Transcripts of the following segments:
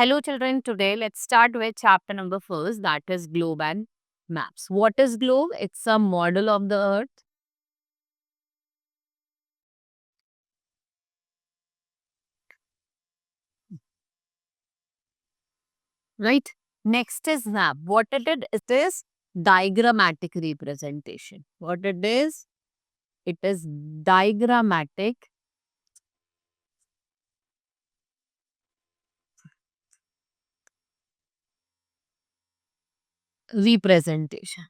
Hello children, today let's start with chapter number first, that is globe and maps. What is globe? It's a model of the earth. Right? Next is map. What it is? It is diagrammatic representation. What it is? It is diagrammatic representation.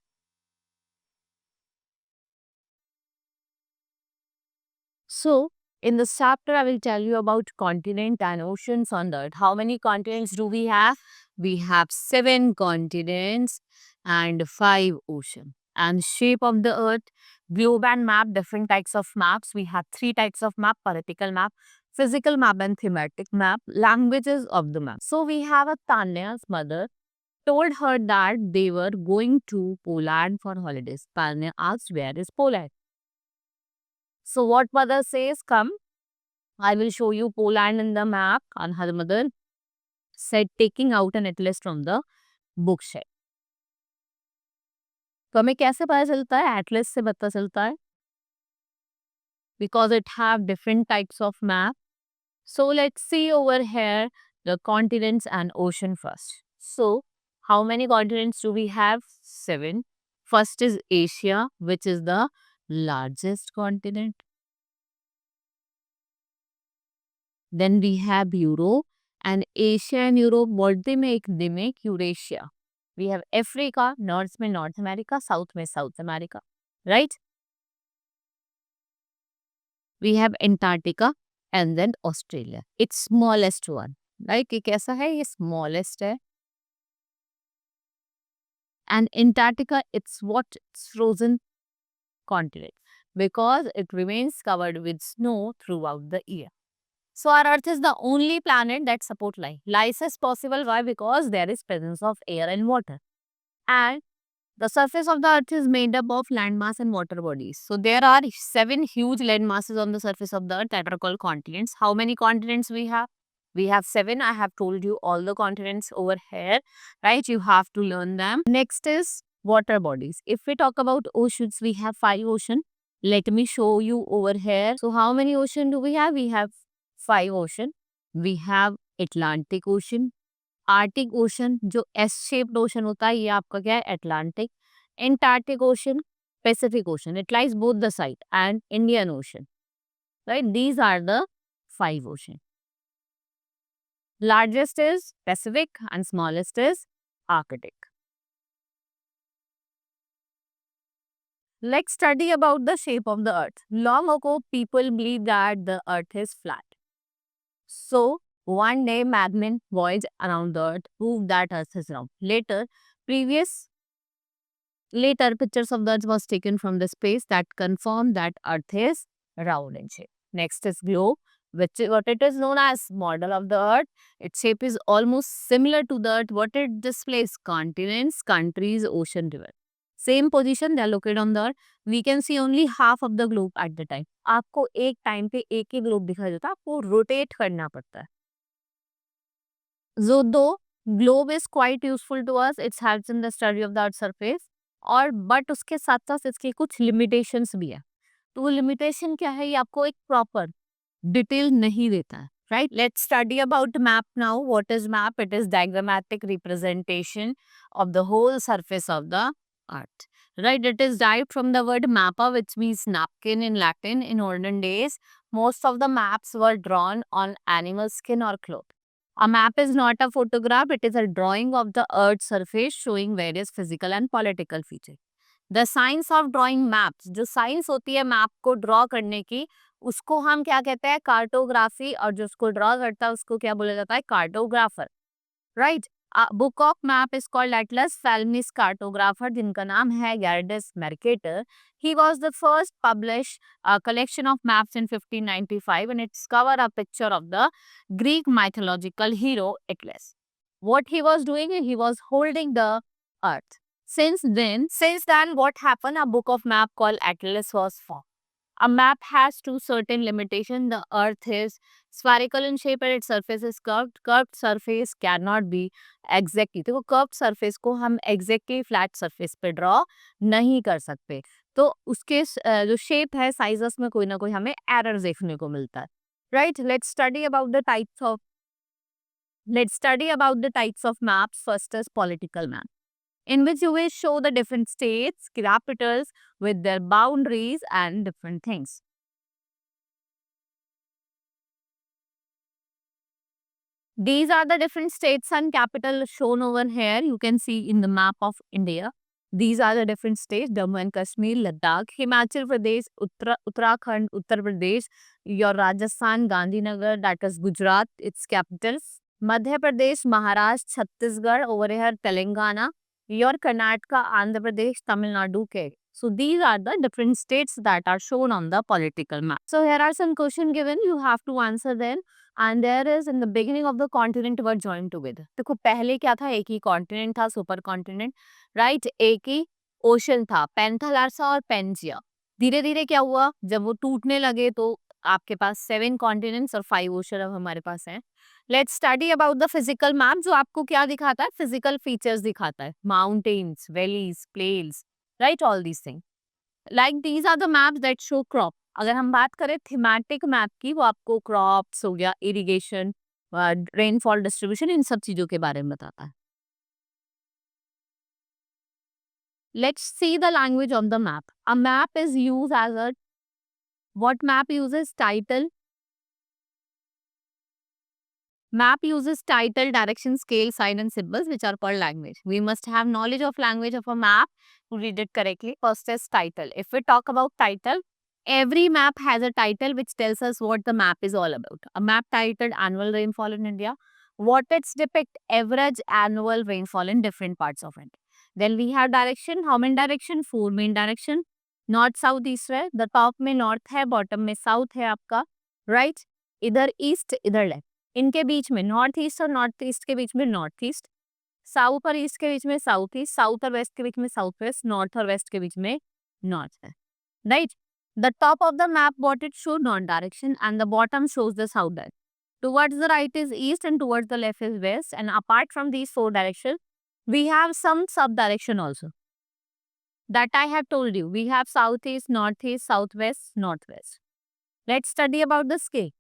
So, in this chapter, I will tell you about continent and oceans on the earth. How many continents do we have? We have 7 continents and 5 oceans. And shape of the earth, globe and map, different types of maps. We have 3 types of map: political map, physical map, and thematic map. Languages of the map. So we have a Tanya's mother told her that they were going to Poland for holidays. Tanya asked, where is Poland? So what mother says, come, I will show you Poland in the map. And her mother said, taking out an atlas from the bookshelf. तो हमें कैसे पता चलता है? Atlas से पता चलता है because it have different types of map. So let's see over here the continents and ocean first. So how many continents do we have? 7. First is Asia, which is the largest continent. Then we have Europe, and Asia and Europe, what they make? They make Eurasia. We have Africa, North में North America, South में South America, right? We have Antarctica and then Australia. It's smallest one. Like ये कैसा है? ये smallest है. And Antarctica, it's what? It's frozen continent because it remains covered with snow throughout the year. So our Earth is the only planet that support life. Life is possible. Why? Because there is presence of air and water. And the surface of the Earth is made up of landmass and water bodies. So there are 7 huge land masses on the surface of the Earth that are called continents. How many continents we have? We have 7. I have told you all the continents over here, right? You have to learn them. Next is water bodies. If we talk about oceans, we have 5 oceans. Let me show you over here. So how many oceans do we have? We have 5 oceans. We have Atlantic Ocean, Arctic ocean जो S shaped ocean होता है ये आपका क्या है? Atlantic. Antarctic ocean, Pacific ocean, it lies both the side, and Indian ocean, right? These are the 5 ocean. Largest is Pacific and smallest is Arctic. Let's study about the shape of the earth. Long ago, people believed that the earth is flat. So, one day, magnet voyage around the earth proved that earth is round. Later, pictures of the earth was taken from the space that confirmed that earth is round in shape. Next is globe, which is what it is known as model of the earth. Its shape is almost similar to the earth. What it displays? Continents, countries, ocean, river. Same position, they are located on the earth. We can see only half of the globe at the time. आपको एक time पे एक ही globe दिखाई देता है, आपको rotate करना पड़ता है. So though globe is quite useful to us, it helps in the study of the earth surface. और बट उसके साथ साथ इसके कुछ लिमिटेशंस भी है. तो वो लिमिटेशन क्या है? ये आपको एक प्रॉपर डिटेल नहीं देता है, right? Let's study about map now. What is map? It is diagrammatic representation of the whole surface of the earth, right? It is derived from the word mappa, which means napkin in Latin. In olden days, most of the maps were drawn on animal skin or cloth. A map is not a photograph, it is a drawing of the earth's surface showing various physical and political features. The science of drawing maps, जो science होती है map को draw करने की, उसको हम क्या कहते हैं? कार्टोग्राफी. और जो उसको ड्रॉ करता है उसको क्या बोला जाता है? Cartographer, right? Book of map is called atlas. Famous cartographer जिनका नाम है गैरडस मेर्केटर. He was the first published collection of maps in 1595 and it's cover a picture of the Greek mythological hero Atlas. What he was doing, he was holding the earth. Since then, what happened? A book of map called Atlas was formed. A map has two certain limitation. The earth is spherical in shape and its surface is curved. Curved surface cannot be exactly, देखो curved surface को हम exactly flat surface पे draw नहीं कर सकते, तो उसके जो shape है sizes में कोई ना कोई हमें errors देखने को मिलता है, right? Let's study about the types of maps. First is political map, in which you will show the different states, capitals with their boundaries and different things. These are the different states and capital shown over here. You can see in the map of India. These are the different states: Jammu and Kashmir, Ladakh, Himachal Pradesh, Uttarakhand, Uttar Pradesh, your Rajasthan, Gandhinagar, that is Gujarat, its capitals. Madhya Pradesh, Maharashtra, Chhattisgarh, over here Telangana, your Karnataka, Andhra Pradesh, Tamil Nadu, Kerala. So these are the different states that are shown on the political map. So here are some questions given. You have to answer them. And there is in the beginning of the continent were joined together. देखो पहले क्या था, एक ही continent था, super continent, right, एक ही ocean था, पेंथालार्सा और Pangaea. धीरे धीरे क्या हुआ, जब वो टूटने लगे तो आपके पास 7 कॉन्टिनेंट्स और 5 ओशन अब हमारे पास हैं। Let's study about the physical map, जो आपको क्या दिखाता है, फिजिकल फीचर्स दिखाता है, mountains, valleys, plains, right, all these thing. Like these are the maps that show crop. अगर हम बात करें थीमेटिक मैप की, वो आपको क्रॉप्स हो गया, इरिगेशन, रेनफॉल डिस्ट्रीब्यूशन, इन सब चीजों के बारे में बताता है। Let's see the language of the map. A map is use as a, what map uses title, map uses title, direction, scale, sign and symbols which are called language. We must have knowledge of language of a map to read it correctly. First is title. If we talk about title, every map has a title which tells us what the map is all about. A map titled Annual Rainfall in India. What it's depict, average annual rainfall in different parts of India. Then we have direction. How many direction? 4 main direction. North, south, east, west. The top में north है, bottom में south है आपका, right? इधर east, इधर left. इनके बीच में north east और नॉर्थ ईस्ट के बीच में नॉर्थ ईस्ट, साउथ और ईस्ट के बीच में साउथ ईस्ट, साउथ और वेस्ट के बीच में साउथ वेस्ट, नॉर्थ और वेस्ट के बीच में नॉर्थ है, right. The top of the map what it show north direction and the bottom shows the south direction. Towards the right is east and towards the left is west, and apart from these 4 directions we have some sub direction also that I have told you. We have southeast, northeast, southwest, northwest. Let's study about the scale.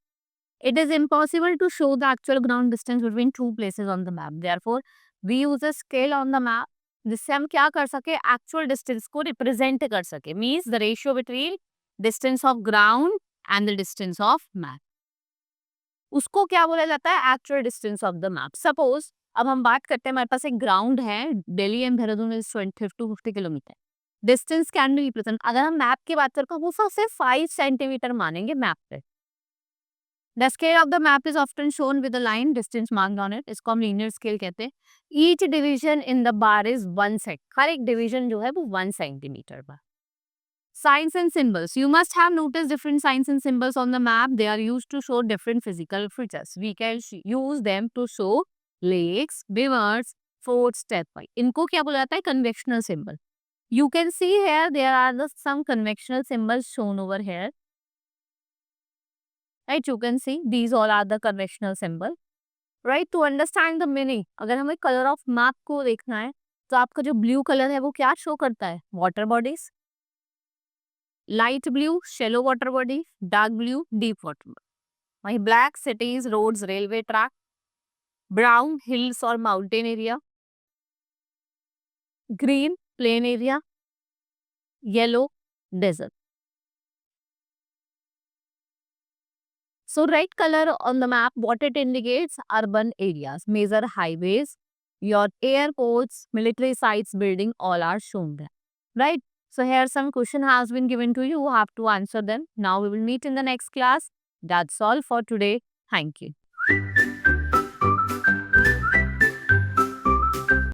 It is impossible to show the actual ground distance between two places on the map. Therefore, we use a scale on the map जिससे हम क्या कर सके, actual distance को represent कर सके. Means the ratio between distance of ground and the distance of map. उसको क्या बोला जाता है, actual distance of the map. Suppose अब हम बात करते हैं, हमारे पास एक ग्राउंड है, Delhi and Dehradun is 50 kilometre. Distance can be represent. अगर हम मैप की बात करें, वो सबसे 5 सेंटीमीटर मानेंगे मैप पे. The scale of the map is often shown with a line distance marked on it. इसको हम linear scale कहते हैं. Each division in the bar is 1 cent. हर एक division जो है वो 1 centimeter bar. Signs and symbols. You must have noticed different signs and symbols on the map. They are used to show different physical features. We can use them to show lakes, rivers, forts, thereby. इनको क्या बोला जाता है, conventional symbol. You can see here there are some conventional symbols shown over here. Right, you can see these all are the conventional symbol. Right, to understand the meaning, अगर हमें color of map को देखना है, तो आपका जो blue color है वो क्या show करता है, water bodies. Light blue, shallow water body. Dark blue, deep water body. वहीं black, cities, roads, railway track. Brown, hills or mountain area. Green, plain area. Yellow, desert. So red color on the map, what it indicates, urban areas, major highways, your airports, military sites, building, all are shown there, right? So here some question has been given to you, you have to answer them. Now we will meet in the next class. That's all for today. Thank you.